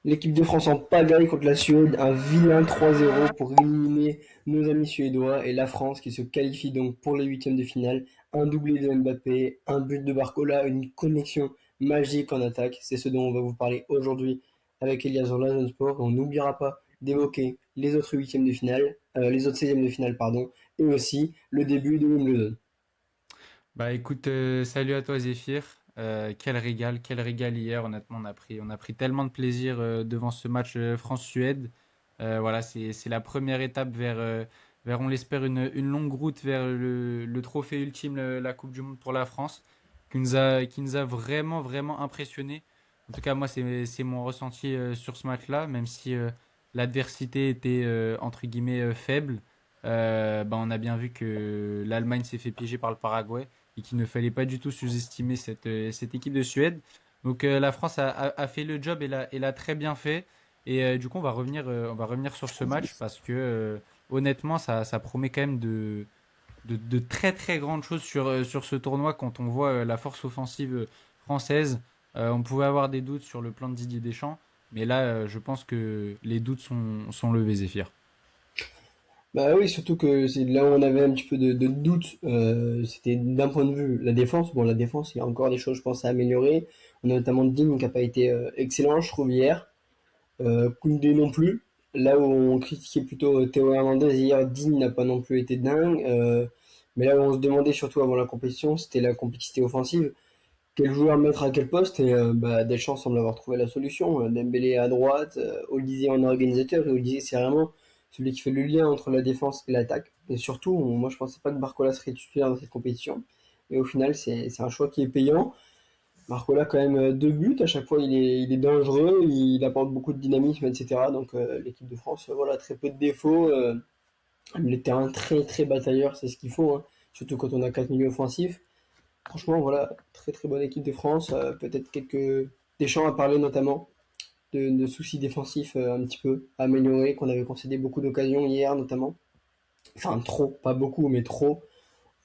L'équipe de France en pagaille contre la Suède, un vilain 3-0 pour éliminer nos amis suédois et la France qui se qualifie donc pour les huitièmes de finale. Un doublé de Mbappé, un but de Barcola, une connexion magique en attaque. C'est ce dont on va vous parler aujourd'hui avec Elias sur Zone Sport. On n'oubliera pas d'évoquer les autres huitièmes de finale, les autres 16 de finale, pardon, et aussi le début de Wimbledon. Bah écoute, salut à toi Zéphyr. Quel régal hier. Honnêtement, on a pris tellement de plaisir devant ce match France-Suède. Voilà, c'est la première étape vers, on l'espère, une longue route vers le trophée ultime, la Coupe du Monde pour la France, qui nous a vraiment, vraiment impressionné. En tout cas, moi, c'est mon ressenti sur ce match-là, même si l'adversité était entre guillemets faible. Bah, on a bien vu que l'Allemagne s'est fait piéger par le Paraguay et qu'il ne fallait pas du tout sous-estimer cette équipe de Suède. Donc la France a fait le job et l'a très bien fait. Et du coup, on va revenir sur ce match parce que honnêtement, ça promet quand même de très très grandes choses sur ce tournoi quand on voit la force offensive française. On pouvait avoir des doutes sur le plan de Didier Deschamps, mais là, je pense que les doutes sont levés, Zéphyr. Bah oui, surtout que c'est là où on avait un petit peu de doute, c'était d'un point de vue la défense. Bon, la défense, il y a encore des choses, je pense, à améliorer. On a notamment Digne qui n'a pas été excellent, je trouve, hier. Koundé non plus. Là où on critiquait plutôt Théo Hernandez hier, Digne n'a pas non plus été dingue. Mais là où on se demandait surtout avant la compétition, c'était la complexité offensive. Quel joueur mettre à quel poste? Et bah, Deschamps semble avoir trouvé la solution. Dembélé à droite, Olysée en organisateur. Et Olysée, c'est vraiment celui qui fait le lien entre la défense et l'attaque. Et surtout, moi je pensais pas que Barcola serait titulaire dans cette compétition. Et au final, c'est un choix qui est payant. Barcola, quand même, deux buts. À chaque fois, il est dangereux. Il apporte beaucoup de dynamisme, etc. Donc l'équipe de France, voilà, très peu de défauts. Les terrains très très batailleurs, c'est ce qu'il faut, hein. Surtout quand on a quatre milieux offensifs. Franchement, voilà, très très bonne équipe de France. Peut-être quelques Deschamps à parler notamment de soucis défensifs un petit peu à améliorer, qu'on avait concédé beaucoup d'occasions hier notamment. Enfin trop, pas beaucoup, mais trop.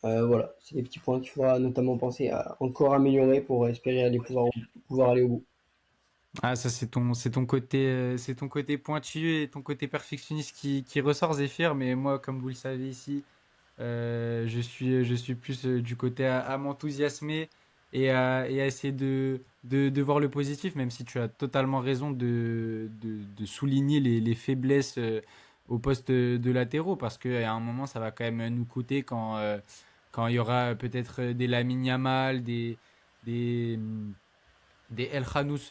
Voilà, c'est des petits points qu'il faudra notamment penser à encore améliorer pour espérer pouvoir aller au bout. Ah, ça, c'est ton côté pointu et ton côté perfectionniste qui ressort, Zéphyr. Mais moi, comme vous le savez ici, je suis plus du côté à m'enthousiasmer et à essayer de voir le positif, même si tu as totalement raison de souligner les faiblesses au poste de latéraux, parce qu'à un moment, ça va quand même nous coûter quand il y aura peut-être des Lamine Yamal, des, des El Khanous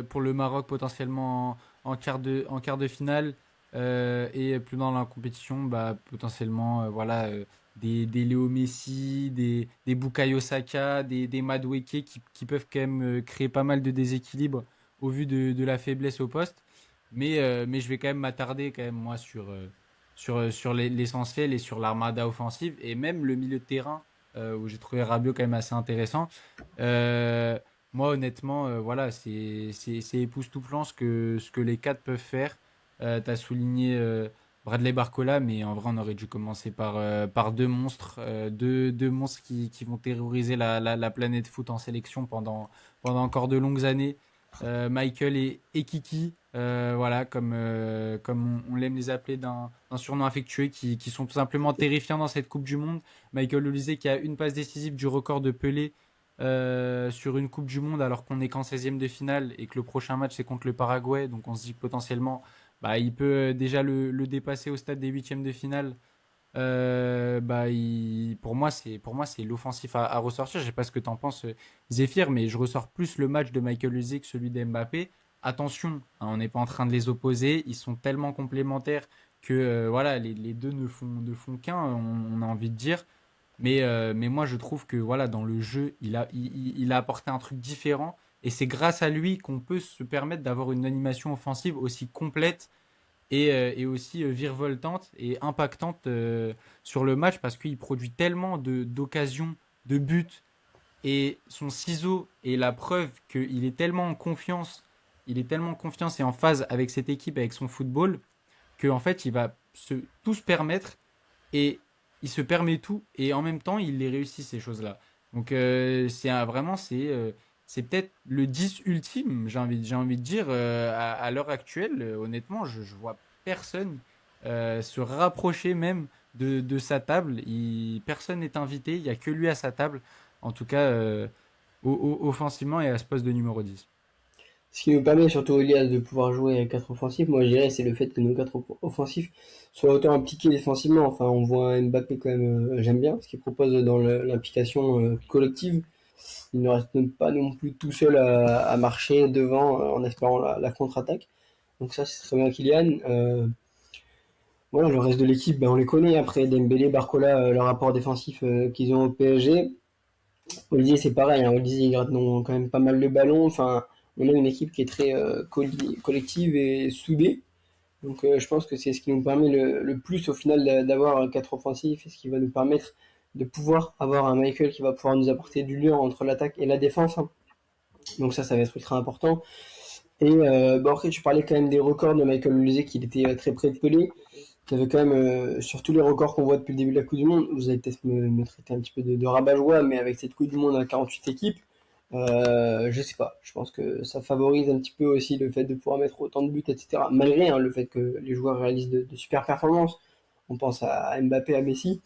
pour le Maroc potentiellement en quart de finale et plus dans la compétition bah, potentiellement voilà des Léo Messi, des Bukayo Saka, des Madueke qui peuvent quand même créer pas mal de déséquilibre au vu de la faiblesse au poste, mais je vais quand même m'attarder quand même moi sur l'essentiel et sur l'armada offensive et même le milieu de terrain où j'ai trouvé Rabiot quand même assez intéressant. Euh, Moi, honnêtement, voilà, c'est époustouflant ce que les quatre peuvent faire. Tu as souligné Bradley Barcola, mais en vrai, on aurait dû commencer par deux monstres, deux monstres qui vont terroriser la planète foot en sélection pendant encore de longues années. Michael et Kiki, voilà, comme on l'aime les appeler d'un surnom affectueux, qui sont tout simplement terrifiants dans cette Coupe du Monde. Michael Olise qui a une passe décisive du record de Pelé sur une Coupe du Monde alors qu'on est qu'en 16e de finale et que le prochain match c'est contre le Paraguay. Donc on se dit que potentiellement bah, il peut déjà le dépasser au stade des huitièmes de finale. Bah, pour moi c'est l'offensif à ressortir. Je sais pas ce que tu en penses, Zéphyr, mais je ressors plus le match de Michael Olise que celui d'Mbappé. Attention, hein, on n'est pas en train de les opposer. Ils sont tellement complémentaires que voilà, les deux ne font qu'un, on a envie de dire. Mais moi, je trouve que voilà, dans le jeu, il a apporté un truc différent. Et c'est grâce à lui qu'on peut se permettre d'avoir une animation offensive aussi complète et aussi virevoltante et impactante sur le match parce qu'il produit tellement d'occasions, de buts. Et son ciseau est la preuve qu'il est tellement en confiance, il est tellement en confiance et en phase avec cette équipe, avec son football, qu'en fait, il va tout se permettre et il se permet tout et en même temps il les réussit ces choses-là. Donc vraiment c'est peut-être le 10 ultime, j'ai envie de dire, à l'heure actuelle. Honnêtement, je vois personne se rapprocher même de sa table. Personne n'est invité, il n'y a que lui à sa table, en tout cas offensivement et à ce poste de numéro 10. Ce qui nous permet surtout, Elias, de pouvoir jouer à 4 offensifs, moi je dirais, c'est le fait que nos 4 offensifs soient autant impliqués défensivement. Enfin, on voit un Mbappé quand même, j'aime bien ce qu'il propose dans l'implication collective. Il ne reste même pas non plus tout seul à marcher devant en espérant la contre-attaque. Donc ça, c'est très bien Kylian. Voilà, le reste de l'équipe, ben, on les connaît. Après, Dembélé, Barcola, le rapport défensif qu'ils ont au PSG. Olivier, c'est pareil, hein. Olivier, il gratte quand même pas mal de ballons. Enfin, on a une équipe qui est très collective et soudée. Donc, je pense que c'est ce qui nous permet le plus au final d'avoir 4 offensifs et ce qui va nous permettre de pouvoir avoir un Michael qui va pouvoir nous apporter du lien entre l'attaque et la défense, hein. Donc ça va être ultra important. Et bon, après, tu parlais quand même des records de Michael Olise, qu'il était très près de Pelé. Il y avait quand même, sur tous les records qu'on voit depuis le début de la Coupe du Monde, vous allez peut-être me traiter un petit peu de rabat-joie, mais avec cette Coupe du Monde à 48 équipes, je sais pas. Je pense que ça favorise un petit peu aussi le fait de pouvoir mettre autant de buts, etc. Malgré le fait que les joueurs réalisent de super performances. On pense à Mbappé, à Messi.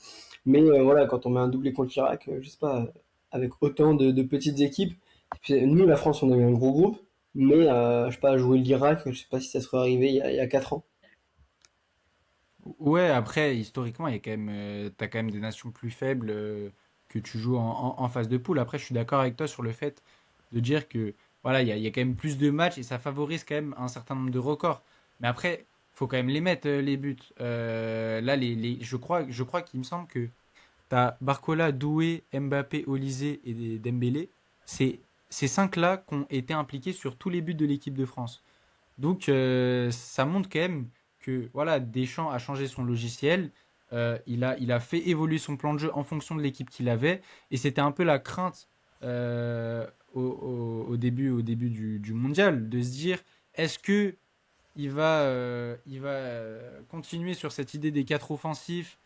Mais voilà, quand on met un doublé contre l'Irak, je sais pas, avec autant de petites équipes. Puis, nous, la France, on a eu un gros groupe, mais je sais pas, jouer l'Irak, je sais pas si ça serait arrivé il y a 4 ans. Ouais, après, historiquement, il y a quand même, t'as quand même des nations plus faibles que tu joues en phase de poule. Après, je suis d'accord avec toi sur le fait de dire que voilà, il y a quand même plus de matchs et ça favorise quand même un certain nombre de records. Mais après, faut quand même les mettre, les buts. Là, je crois qu'il me semble que t'as Barcola, Doué, Mbappé, Olysée et Dembélé. C'est ces cinq-là qui ont été impliqués sur tous les buts de l'équipe de France. Donc, ça montre quand même que voilà, Deschamps a changé son logiciel. Il a fait évoluer son plan de jeu en fonction de l'équipe qu'il avait. Et c'était un peu la crainte au début du mondial de se dire est-ce que il va continuer sur cette idée des quatre offensifs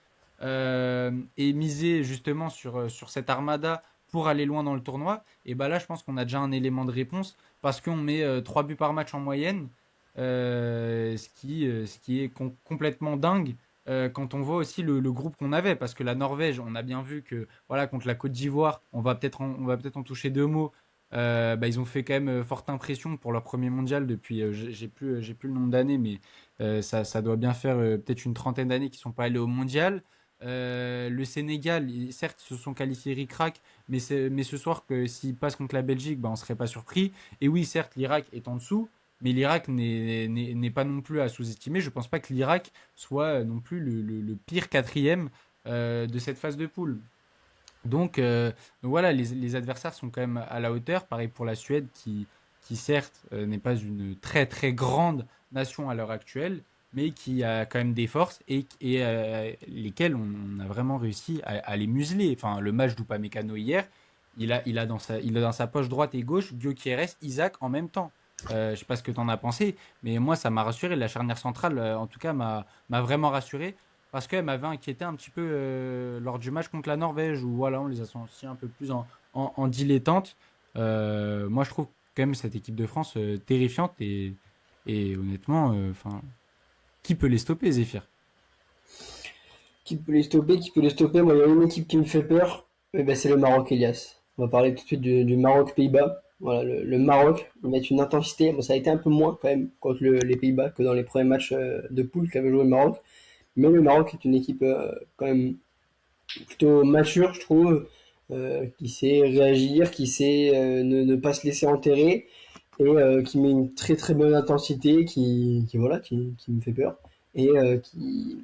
et miser justement sur cette armada pour aller loin dans le tournoi. Et bah là, je pense qu'on a déjà un élément de réponse parce qu'on met 3 buts par match en moyenne, ce qui est complètement dingue. Quand on voit aussi le groupe qu'on avait, parce que la Norvège, on a bien vu que voilà contre la Côte d'Ivoire, on va peut-être en toucher deux mots. Bah, ils ont fait quand même forte impression pour leur premier mondial depuis, j'ai plus le nombre d'années, mais ça doit bien faire peut-être une trentaine d'années qu'ils sont pas allés au mondial. Le Sénégal, certes, se sont qualifiés ric-rac, mais ce soir, que s'ils passent contre la Belgique, bah, on ne serait pas surpris. Et oui, certes, l'Irak est en dessous, mais l'Irak n'est pas non plus à sous-estimer. Je ne pense pas que l'Irak soit non plus le pire quatrième de cette phase de poule. Donc voilà, les adversaires sont quand même à la hauteur. Pareil pour la Suède, qui certes n'est pas une très très grande nation à l'heure actuelle, mais qui a quand même des forces et lesquelles on a vraiment réussi à les museler. Enfin, le match d'Upamecano hier, il a dans sa poche droite et gauche Gyökeres, Isaac en même temps. Je sais pas ce que tu en as pensé, mais moi ça m'a rassuré. La charnière centrale, en tout cas, m'a vraiment rassuré parce qu'elle m'avait inquiété un petit peu lors du match contre la Norvège où voilà, on les a sentis un peu plus en dilettante. Moi, je trouve quand même cette équipe de France terrifiante et honnêtement, enfin, qui peut les stopper, Zéphyr? Qui peut les stopper? Qui peut les stopper? Moi, il y a une équipe qui me fait peur, eh ben, c'est le Maroc, Elias. On va parler tout de suite du Maroc-Pays-Bas. Voilà, le Maroc, ils mettent une intensité. Bon, ça a été un peu moins quand même contre les Pays-Bas que dans les premiers matchs de poule qu'avait joué le Maroc. Mais le Maroc est une équipe quand même plutôt mature, je trouve, qui sait réagir, qui sait ne pas se laisser enterrer et qui met une très très bonne intensité, voilà, qui me fait peur et qui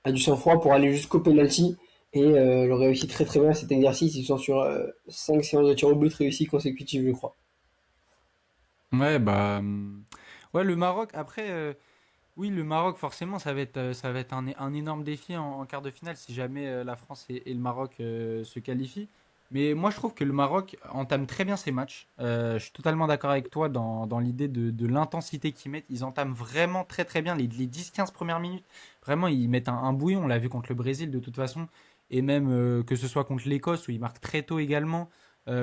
a du sang-froid pour aller jusqu'au penalty et le réussit très très bien cet exercice. Ils sont sur 5 séances de tir au but réussies consécutives, je crois. Ouais, bah, ouais, le Maroc. Après, oui, le Maroc, forcément, ça va être un énorme défi en quart de finale si jamais la France et le Maroc se qualifient. Mais moi, je trouve que le Maroc entame très bien ses matchs. Je suis totalement d'accord avec toi dans l'idée de l'intensité qu'ils mettent. Ils entament vraiment très très bien les 10-15 premières minutes. Vraiment, ils mettent un bouillon. On l'a vu contre le Brésil de toute façon. Et même que ce soit contre l'Écosse où ils marquent très tôt également.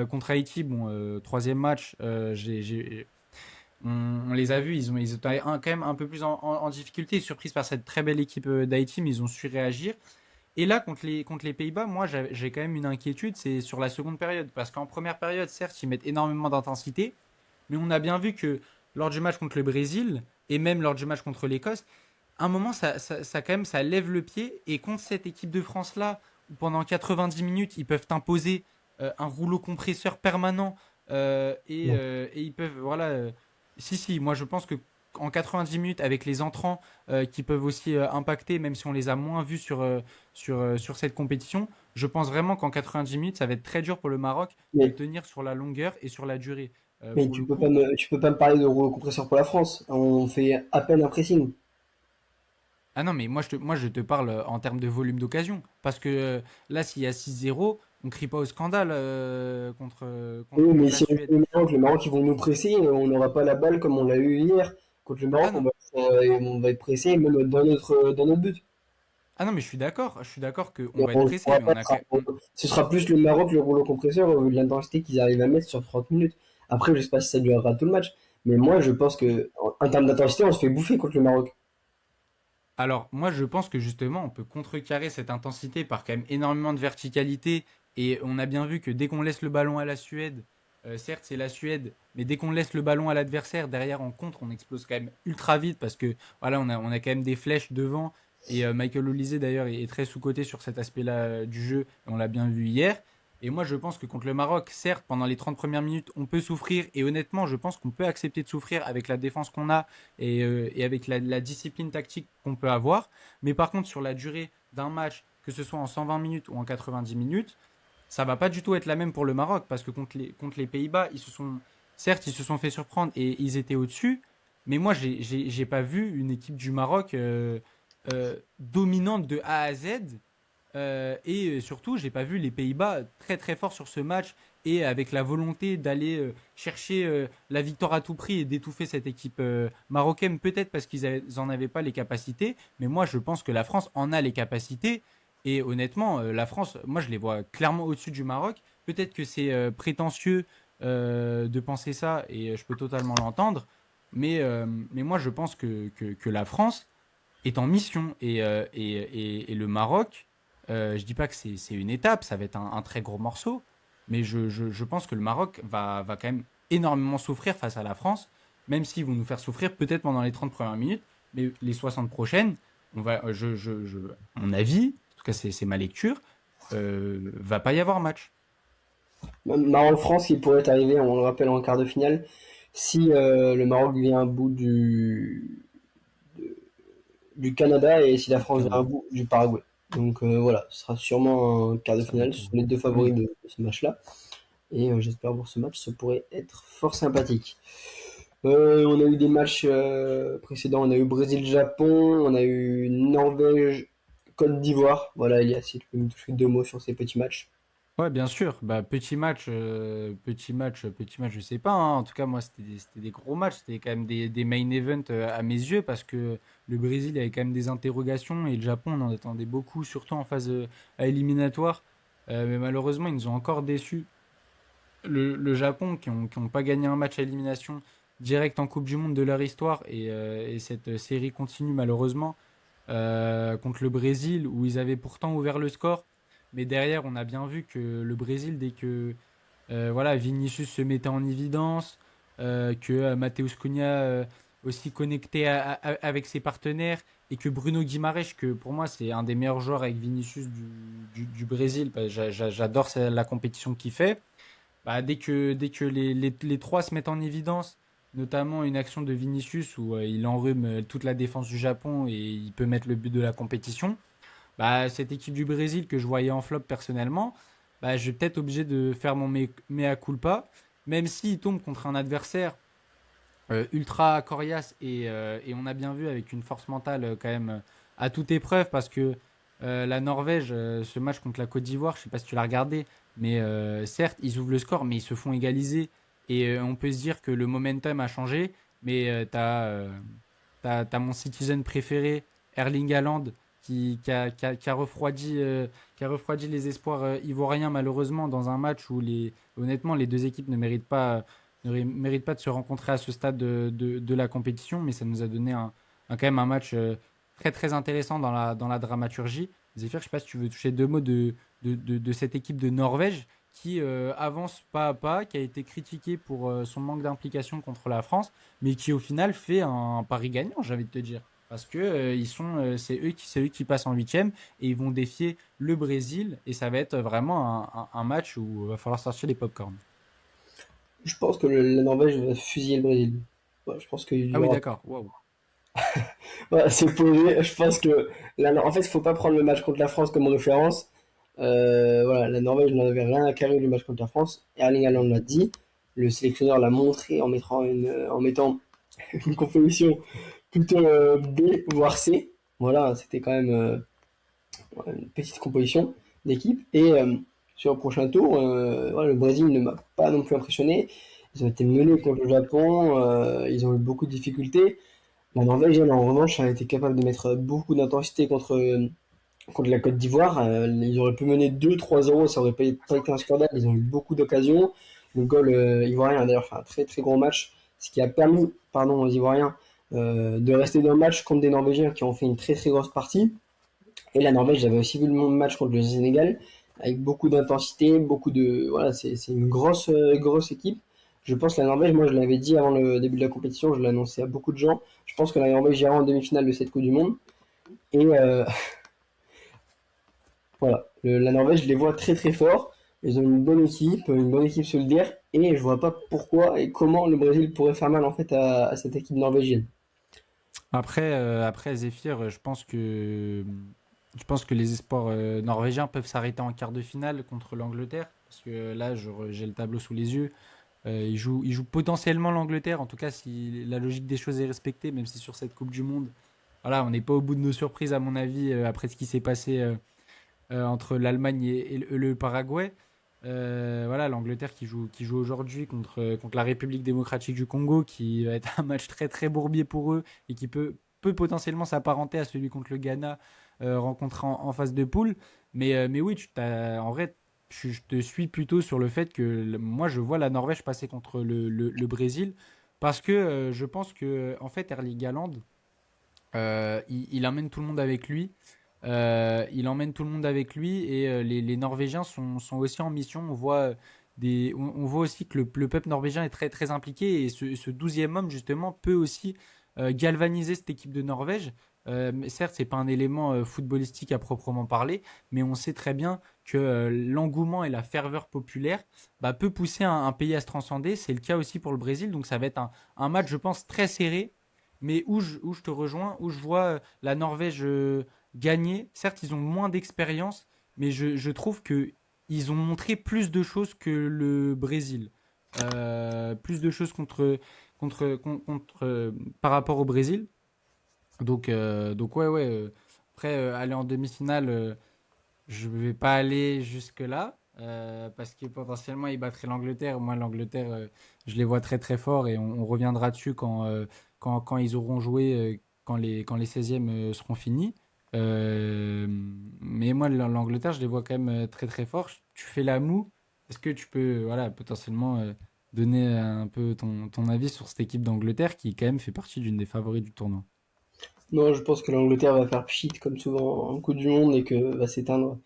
contre Haïti, bon, troisième match, on les a vus, ils étaient quand même un peu plus en difficulté, surprise par cette très belle équipe d'Haïti, mais ils ont su réagir. Et là, contre les Pays-Bas, moi, j'ai quand même une inquiétude, c'est sur la seconde période. Parce qu'en première période, certes, ils mettent énormément d'intensité, mais on a bien vu que lors du match contre le Brésil, et même lors du match contre l'Écosse, à un moment, quand même, ça lève le pied. Et contre cette équipe de France-là, où pendant 90 minutes, ils peuvent imposer un rouleau compresseur permanent, et ils peuvent, voilà. Si, moi je pense que en 90 minutes, avec les entrants qui peuvent aussi impacter, même si on les a moins vus sur cette compétition, je pense vraiment qu'en 90 minutes, ça va être très dur pour le Maroc de Mais, tenir sur la longueur et sur la durée. mais Pour le coup, tu peux pas me parler de rouleau compresseur pour la France. On fait à peine un pressing. ah non, mais moi, je te parle en termes de volume d'occasion. Parce que là, s'il y a 6-0, on crie pas au scandale Oui, mais contre la si on Suède. joue le Maroc, ils vont nous presser, on n'aura pas la balle comme on l'a eu hier. Contre le Ah Maroc, non, on va être pressé, même dans notre but. ah non, mais je suis d'accord. Je suis d'accord qu'on Et va être on ne pressé, pourra mais pas on a quand même. ce sera plus le Maroc, le rouleau compresseur, vu l'intensité qu'ils arrivent à mettre sur 30 minutes. Après, je sais pas si ça durera tout le match, mais moi, je pense que en termes d'intensité, on se fait bouffer contre le Maroc. Alors, moi, je pense que justement, on peut contrecarrer cette intensité par quand même énormément de verticalité. Et on a bien vu que dès qu'on laisse le ballon à la Suède, certes, c'est la Suède, mais dès qu'on laisse le ballon à l'adversaire, derrière en contre, on explose quand même ultra vite parce que voilà, on a quand même des flèches devant. Et Michael Olise, d'ailleurs, est très sous-coté sur cet aspect-là du jeu. Et on l'a bien vu hier. Et moi, je pense que contre le Maroc, certes, pendant les 30 premières minutes, on peut souffrir. Et honnêtement, je pense qu'on peut accepter de souffrir avec la défense qu'on a et avec la discipline tactique qu'on peut avoir. Mais par contre, sur la durée d'un match, que ce soit en 120 minutes ou en 90 minutes, ça va pas du tout être la même pour le Maroc parce que contre les Pays-Bas, certes, ils se sont fait surprendre et ils étaient au-dessus. Mais moi, j'ai pas vu une équipe du Maroc dominante de A à Z. Et surtout, j'ai pas vu les Pays-Bas très très forts sur ce match et avec la volonté d'aller chercher la victoire à tout prix et d'étouffer cette équipe marocaine, peut-être parce qu'ils en avaient pas les capacités, mais moi je pense que la France en a les capacités. Et honnêtement, la France, moi je les vois clairement au-dessus du Maroc. Peut-être que c'est prétentieux de penser ça et je peux totalement l'entendre, mais moi je pense que la France est en mission et le Maroc, je dis pas que c'est une étape, ça va être un très gros morceau, mais je pense que le Maroc va quand même énormément souffrir face à la France, même s'ils vont nous faire souffrir peut-être pendant les 30 premières minutes, mais les 60 prochaines, mon avis, en tout cas c'est ma lecture, va pas y avoir match. Maroc-France, qui pourrait arriver, on le rappelle, en quart de finale, si le Maroc vient à bout du Canada et si la France vient à Canada, bout du Paraguay. Donc voilà, ce sera sûrement un quart de ça va finale. être. Ce sont les deux favoris Oui. de ce match-là. Et j'espère voir ce match, ça pourrait être fort sympathique. On a eu des matchs précédents, on a eu Brésil-Japon, on a eu Norvège-Côte d'Ivoire. Voilà, Elias, si tu peux me toucher deux mots sur ces petits matchs. Ouais, bien sûr. Bah, petit match, je sais pas, hein. En tout cas, moi, c'était des gros matchs. C'était quand même des main events à mes yeux parce que le Brésil avait quand même des interrogations et le Japon, on en attendait beaucoup, surtout en phase à éliminatoire. Mais malheureusement, ils nous ont encore déçus. Le Japon, qui ont pas gagné un match à élimination direct en Coupe du Monde de leur histoire et cette série continue malheureusement contre le Brésil où ils avaient pourtant ouvert le score. Mais derrière, on a bien vu que le Brésil, dès que voilà, Vinicius se mettait en évidence, que Matheus Cunha aussi connecté avec ses partenaires et que Bruno Guimaraes, que pour moi c'est un des meilleurs joueurs avec Vinicius du Brésil, bah, j'adore la compétition qu'il fait. Bah, dès que les trois se mettent en évidence, notamment une action de Vinicius où il enrhume toute la défense du Japon et il peut mettre le but de la compétition, bah, cette équipe du Brésil que je voyais en flop personnellement, bah, je vais peut-être obligé de faire mon mea culpa, même s'il tombe contre un adversaire ultra coriace et on a bien vu avec une force mentale quand même à toute épreuve parce que la Norvège, ce match contre la Côte d'Ivoire, je sais pas si tu l'as regardé, mais certes ils ouvrent le score mais ils se font égaliser et on peut se dire que le momentum a changé, mais t'as mon citizen préféré Erling Haaland qui a refroidi les espoirs ivoiriens malheureusement dans un match où honnêtement les deux équipes ne méritent pas de se rencontrer à ce stade de la compétition, mais ça nous a donné quand même un match très très intéressant dans la dramaturgie. Zéphyr, je ne sais pas si tu veux toucher deux mots de cette équipe de Norvège qui avance pas à pas, qui a été critiquée pour son manque d'implication contre la France, mais qui au final fait un pari gagnant, j'ai envie de te dire. Parce que c'est eux qui passent en huitième et ils vont défier le Brésil et ça va être vraiment un match où il va falloir sortir les popcorn. Je pense que la Norvège va fusiller le Brésil. Ouais, je pense qu'il y Ah oui, aura. d'accord. Waouh. Ouais, c'est posé. Je pense que en fait, il faut pas prendre le match contre la France comme référence. Voilà, la Norvège n'avait rien à carrer du match contre la France. Erling Haaland l'a dit. Le sélectionneur l'a montré en mettant une composition plutôt B, voire C. Voilà, c'était quand même une petite composition d'équipe. Et sur le prochain tour, voilà, le Brésil ne m'a pas non plus impressionné. Ils ont été menés contre le Japon, ils ont eu beaucoup de difficultés. La Norvège, elle, en revanche, a été capable de mettre beaucoup d'intensité contre la Côte d'Ivoire. Ils auraient pu mener 2-3-0, ça aurait pas été un scandale. Ils ont eu beaucoup d'occasions. Le goal ivoirien a d'ailleurs fait un très très gros match, ce qui a permis, pardon, aux Ivoiriens de rester dans le match contre des Norvégiens qui ont fait une très très grosse partie. Et la Norvège, j'avais aussi vu le match contre le Sénégal, avec beaucoup d'intensité, beaucoup de. Voilà, c'est une grosse, grosse équipe. Je pense que la Norvège, moi je l'avais dit avant le début de la compétition, je l'ai annoncé à beaucoup de gens. Je pense que la Norvège ira en demi-finale de cette Coupe du Monde. Et voilà, la Norvège, je les vois très très forts. Ils ont une bonne équipe solidaire. Et je vois pas pourquoi et comment le Brésil pourrait faire mal en fait à cette équipe norvégienne. Après Zéphyr, je pense que les espoirs norvégiens peuvent s'arrêter en quart de finale contre l'Angleterre. Parce que là, j'ai le tableau sous les yeux. Ils jouent potentiellement l'Angleterre, en tout cas si la logique des choses est respectée, même si sur cette Coupe du Monde, voilà, on n'est pas au bout de nos surprises à mon avis après ce qui s'est passé entre l'Allemagne et le Paraguay. Voilà, l'Angleterre qui joue aujourd'hui contre la République démocratique du Congo, qui va être un match très très bourbier pour eux et qui peut potentiellement s'apparenter à celui contre le Ghana rencontré en phase de poule. Mais oui, en vrai, je te suis plutôt sur le fait que moi je vois la Norvège passer contre le Brésil parce que je pense que en fait Erling Haaland il emmène tout le monde avec lui. Il emmène tout le monde avec lui et les Norvégiens sont aussi en mission. On voit aussi que le peuple norvégien est très, très impliqué et ce 12e homme, justement, peut aussi galvaniser cette équipe de Norvège. Mais certes, c'est pas un élément footballistique à proprement parler, mais on sait très bien que l'engouement et la ferveur populaire peut pousser un pays à se transcender. C'est le cas aussi pour le Brésil, donc ça va être un match, je pense, très serré, mais où je te rejoins, où je vois la Norvège gagner. Certes, ils ont moins d'expérience, mais je trouve que ils ont montré plus de choses que le Brésil. Plus de choses par rapport au Brésil. Donc ouais, ouais. Après, aller en demi-finale, je ne vais pas aller jusque-là. Parce que potentiellement, ils battraient l'Angleterre. Moi, l'Angleterre, je les vois très très fort et on reviendra dessus quand ils auront joué, quand les 16e seront finis. Mais moi, l'Angleterre, je les vois quand même très très forts. Tu fais la moue. Est-ce que tu peux, voilà, potentiellement donner un peu ton avis sur cette équipe d'Angleterre qui, quand même, fait partie d'une des favoris du tournoi? Non, je pense que l'Angleterre va faire pchit comme souvent en Coupe du Monde et que va s'éteindre.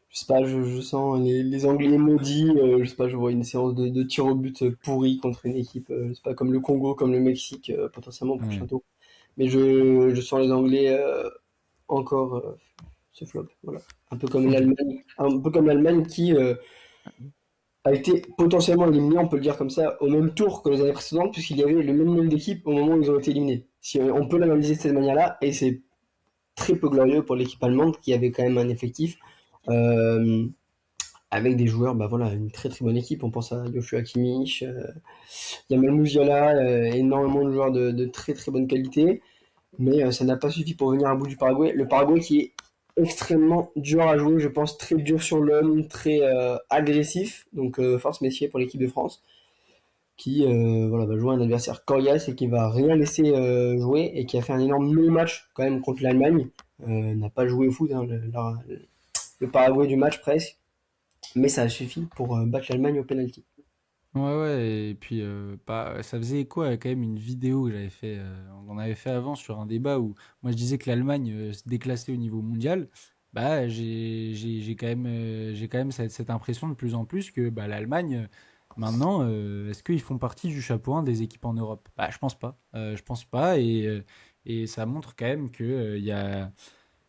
Je sais pas, je sens les Anglais maudits. Je sais pas, je vois une séance de tir au but pourri contre une équipe, je sais pas, comme le Congo, comme le Mexique, potentiellement au prochain Ouais. tour. Mais je sens les Anglais encore ce flop. Voilà. Un peu comme l'Allemagne qui a été potentiellement éliminé, on peut le dire comme ça, au même tour que les années précédentes, puisqu'il y avait le même nombre d'équipes au moment où ils ont été éliminés. Si on peut l'analyser de cette manière-là, et c'est très peu glorieux pour l'équipe allemande qui avait quand même un effectif euh, avec des joueurs, bah voilà, une très très bonne équipe. On pense à Joshua Kimmich, Yamal Musiala, énormément de joueurs de très très bonne qualité, mais ça n'a pas suffi pour venir à bout du Paraguay. Le Paraguay qui est extrêmement dur à jouer, je pense, très dur sur l'homme, très agressif, donc force messieurs pour l'équipe de France. qui voilà, va jouer un adversaire coriace et qui va rien laisser jouer et qui a fait un énorme non-match quand même contre l'Allemagne. N'a pas joué au foot, hein, le Paraguay du match presque, mais ça a suffi pour battre l'Allemagne au penalty. Ouais, ouais, et puis ça faisait écho à quand même une vidéo que j'avais fait, on avait fait avant sur un débat où moi je disais que l'Allemagne se déclassait au niveau mondial. Bah, j'ai quand même cette impression de plus en plus que bah, l'Allemagne, maintenant, est-ce qu'ils font partie du chapeau 1 des équipes en Europe? Bah, je pense pas. Je pense pas, et ça montre quand même que il y a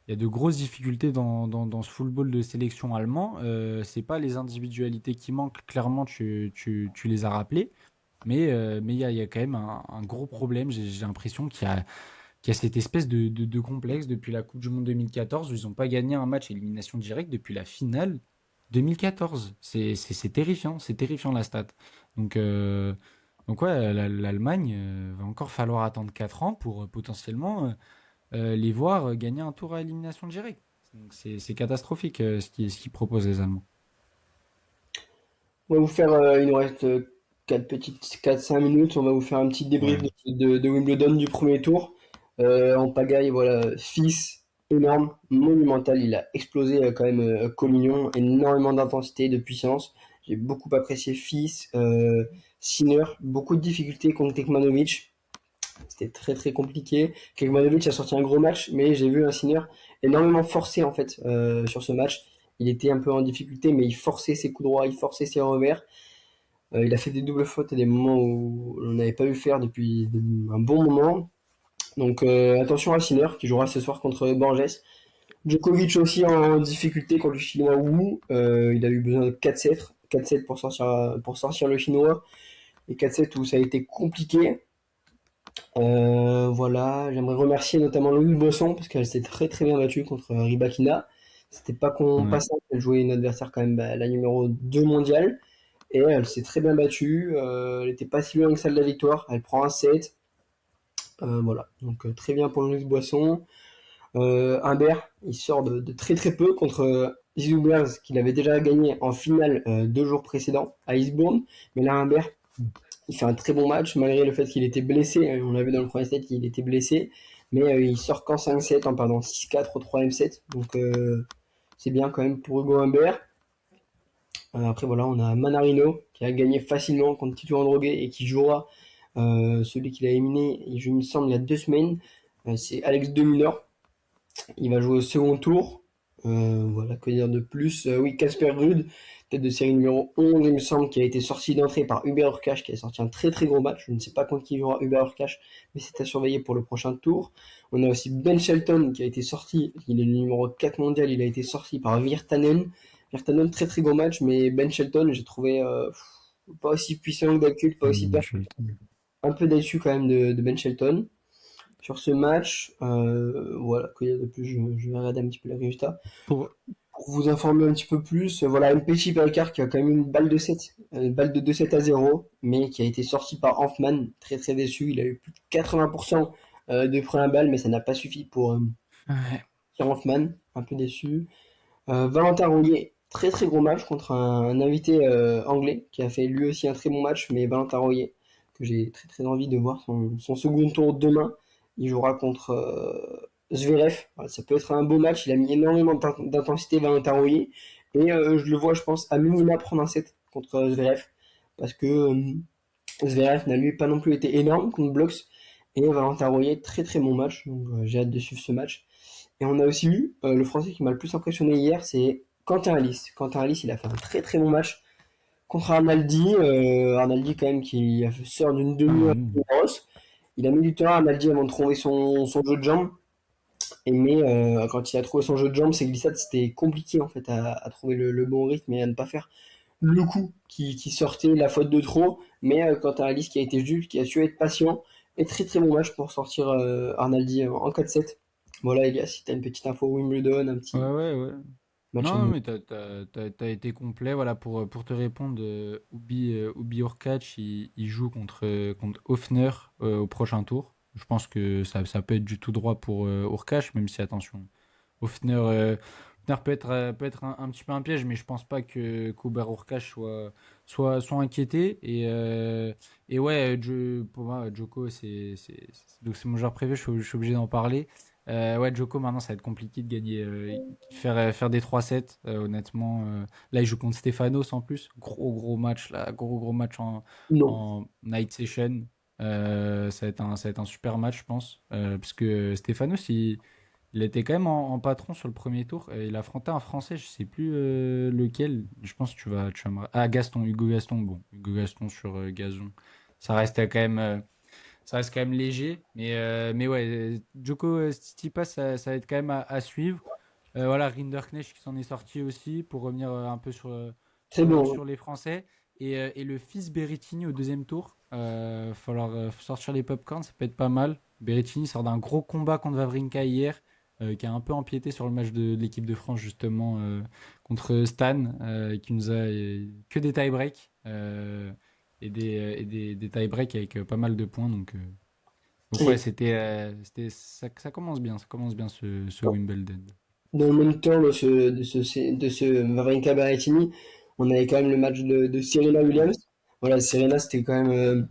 de grosses difficultés dans ce football de sélection allemand. C'est pas les individualités qui manquent, clairement, tu les as rappelées. Mais il y a quand même un gros problème. J'ai l'impression qu'il y a cette espèce de complexe depuis la Coupe du Monde 2014 où ils n'ont pas gagné un match élimination directe depuis la finale 2014. C'est terrifiant, c'est terrifiant la stat. Donc, euh, donc ouais, l'Allemagne va encore falloir attendre 4 ans pour potentiellement les voir gagner un tour à élimination directe. Donc c'est catastrophique ce qu'ils proposent les Allemands. On va vous faire, il nous reste 4-5 minutes, on va vous faire un petit débrief Ouais. de Wimbledon du premier tour. En pagaille, voilà, fils énorme, monumental, il a explosé quand même Collignon, énormément d'intensité, de puissance. J'ai beaucoup apprécié fils, Sinner, beaucoup de difficultés contre Tekmanovic. C'était très très compliqué. Kekmanovic a sorti un gros match, mais j'ai vu un Sinner énormément forcé en fait sur ce match. Il était un peu en difficulté, mais il forçait ses coups droits, il forçait ses revers. Il a fait des doubles fautes à des moments où on n'avait pas eu faire depuis un bon moment. Donc attention à Sinner qui jouera ce soir contre Borges. Djokovic aussi en difficulté contre le Chinois Wu. Il a eu besoin de 4-7, 4-7 pour sortir le Chinois. Et 4-7 où ça a été compliqué. Voilà, j'aimerais remercier notamment Louis Bosson parce qu'elle s'est très très bien battue contre Rybakina. C'était pas qu'on Ouais. passait, elle jouait une adversaire quand même bah, la numéro 2 mondiale et elle s'est très bien battue. Elle était pas si loin que celle de la victoire. Elle prend un set. Voilà, donc très bien pour Louis Bosson. Humbert, il sort de très très peu contre Isubers qu'il avait déjà gagné en finale 2 jours précédents à Eastbourne. Mais là, Humbert, il fait un très bon match, malgré le fait qu'il était blessé. On l'a vu dans le premier set qu'il était blessé. Mais il sort qu'en 5-7 en perdant 6-4 au troisième set. Donc c'est bien quand même pour Hugo Humbert. Après voilà, on a Manarino qui a gagné facilement contre Tito Androguet et qui jouera celui qu'il a éliminé, il me semble, il y a 2 semaines. C'est Alex de Minaur. Il va jouer au second tour. Voilà, que dire de plus. Oui, Casper Ruud, tête de série numéro 11, il me semble, qui a été sorti d'entrée par Hubert Hurkacz, qui a sorti un très très gros match. Je ne sais pas contre qui jouera Hubert Hurkacz, mais c'est à surveiller pour le prochain tour. On a aussi Ben Shelton qui a été sorti, il est le numéro 4 mondial, il a été sorti par Virtanen. Virtanen, très très gros match, mais Ben Shelton, j'ai trouvé pas aussi puissant que d'habitude, pas aussi Je le un peu déçu quand même de Ben Shelton sur ce match. Voilà, qu'il y a de plus, je vais regarder un petit peu les résultats. Pour... Pour vous informer un petit peu plus, voilà, Mpetshi Pericard qui a quand même une balle de 7, une balle de 2-7-0, mais qui a été sorti par Hanfman, très très déçu. Il a eu plus de 80% de première balle, mais ça n'a pas suffi pour Ouais. Hanfman, un peu déçu. Valentin Rouillet, très très gros match contre un invité anglais qui a fait lui aussi un très bon match, mais Valentin Rouillet, que j'ai très très envie de voir son second tour demain. Il jouera contre Zverev. Voilà, ça peut être un beau match. Il a mis énormément d'intensité Valentin Rouillet. Et je le vois, je pense, à minima prendre un set contre Zverev. Parce que Zverev n'a lui pas non plus été énorme contre Blocks. Et Valentin Rouillet, très très bon match. Donc j'ai hâte de suivre ce match. Et on a aussi eu le français qui m'a le plus impressionné hier, c'est Quentin Alice. Quentin Alice, il a fait un très très bon match contre Arnaldi. Arnaldi, quand même, qui sort d'une demi-heure Ouais. de grosse. Il a mis du temps à Arnaldi avant de trouver son jeu de jambes. Mais quand il a trouvé son jeu de jambes, ses glissades, c'était compliqué en fait à trouver le bon rythme et à ne pas faire le coup qui sortait, la faute de trop. Mais Quentin Alice qui a été juste, qui a su être patient. Et très très bon match pour sortir Arnaldi en 4-7. Voilà, Elias, si t'as une petite info Wimbledon, un Ouais, petit ouais, ouais. match à Non, nous. mais t'as été complet. Voilà, pour te répondre, Ubi Hurkacz, il joue contre Ofner au prochain tour. Je pense que ça peut être du tout droit pour Hurkacz, même si, attention, Ofner, Offner peut être un petit peu un piège, mais je pense pas que Kuber Hurkacz soit inquiété. Et ouais, pour moi, Djoko, donc c'est mon joueur préféré, je suis obligé d'en parler. Ouais, Djoko, maintenant, ça va être compliqué de gagner, faire des 3-7, honnêtement. Là, il joue contre Stefanos en plus. Gros match, là, gros match Non. en night session. Ça va être un super match, je pense. Parce que Stefanos, il était quand même en patron sur le premier tour. Et il affrontait un Français, je sais plus lequel. Je pense que tu vas Ah, Gaston, Hugo Gaston. Bon, Hugo Gaston sur gazon. Ça reste quand même, euh, ça reste quand même léger. Mais ouais, Djoko Tsitsipas, ça va être quand même à suivre. Voilà, Rinderknecht qui s'en est sorti aussi pour revenir un peu Très bon. sur les Français. Et le fils Berrettini au deuxième tour. Falloir sortir les popcorns, ça peut être pas mal. Berrettini sort d'un gros combat contre Wawrinka hier, qui a un peu empiété sur le match de l'équipe de France justement contre Stan, qui nous a que des tie-breaks et des tie-breaks avec pas mal de points. Donc ouais, Et ça commence bien, ce Wimbledon. dans le même temps de ce Wawrinka Berrettini, on avait quand même le match de Serena Williams. Voilà, Serena, c'était quand même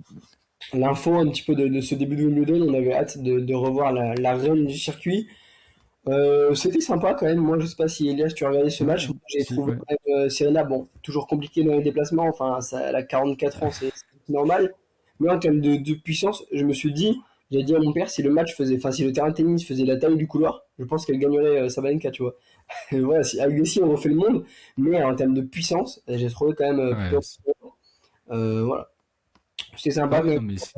l'info un petit peu de ce début de Wimbledon. On avait hâte de revoir la reine du circuit. C'était sympa quand même. Moi, je sais pas si Elias, tu as regardé ce match. Ouais, Moi, j'ai si, trouvé ouais. quand même, Serena, bon, toujours compliqué dans les déplacements. Enfin, elle a 44 ans, c'est normal. Mais en termes de puissance, je me suis dit, j'ai dit à mon père, si le match faisait, enfin, si le terrain de tennis faisait la taille du couloir, je pense qu'elle gagnerait Sabalenka, tu vois. Et voilà, avec des si on refait le monde, mais en termes de puissance, j'ai trouvé quand même Ouais, plutôt. Voilà. C'était ah sympa quand oui, même. non, mais c'est.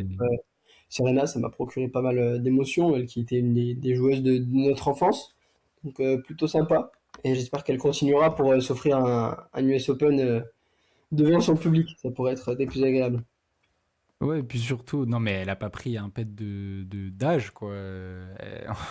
Serena, ça m'a procuré pas mal d'émotions, elle qui était une des joueuses de notre enfance. Donc plutôt sympa. Et j'espère qu'elle continuera pour s'offrir un US Open devant son public. Ça pourrait être des plus agréables. Ouais, et puis surtout, non, mais elle a pas pris un pet d'âge, quoi.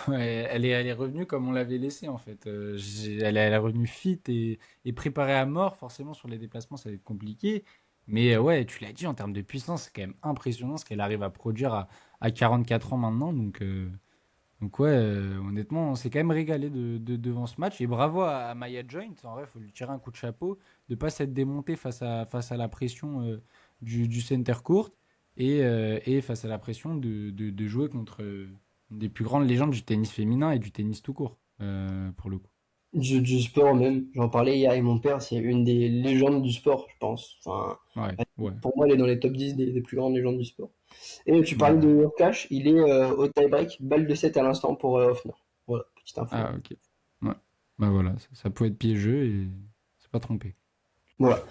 Elle est revenue comme on l'avait laissée, en fait. Elle est revenue fit et préparée à mort. Forcément, sur les déplacements, ça va être compliqué. Mais ouais, tu l'as dit, en termes de puissance, c'est quand même impressionnant ce qu'elle arrive à produire à 44 ans maintenant. Donc ouais, honnêtement, on s'est quand même régalé devant ce match. Et bravo à Maya Joint. En vrai, il faut lui tirer un coup de chapeau de pas s'être démonté face à la pression du center court et face à la pression de jouer contre des plus grandes légendes du tennis féminin et du tennis tout court, pour le coup. Du sport même, j'en parlais hier avec mon père, c'est une des légendes du sport, je pense. Enfin, Ouais, ouais. pour moi, elle est dans les top 10 des plus grandes légendes du sport. Et tu parlais de Bah, Nurkash, il est au tie-break, balle de 7 à l'instant pour Hoffner. Voilà, petite info. ah, ok. Ouais. Bah voilà, ça pouvait être piégeux et c'est pas trompé. Voilà.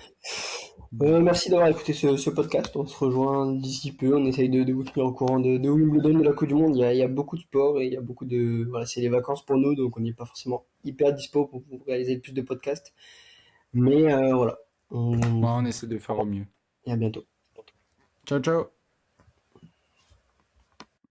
Bon. Merci d'avoir écouté ce podcast. On se rejoint d'ici peu. On essaye de vous tenir au courant de Wimbledon, de la Coupe du Monde. Il y a beaucoup de sport et il y a beaucoup de. Voilà, c'est les vacances pour nous, donc on n'est pas forcément hyper dispo pour réaliser plus de podcasts. Mais voilà. Bon, on essaie de faire au mieux. Et à bientôt. Ciao, ciao!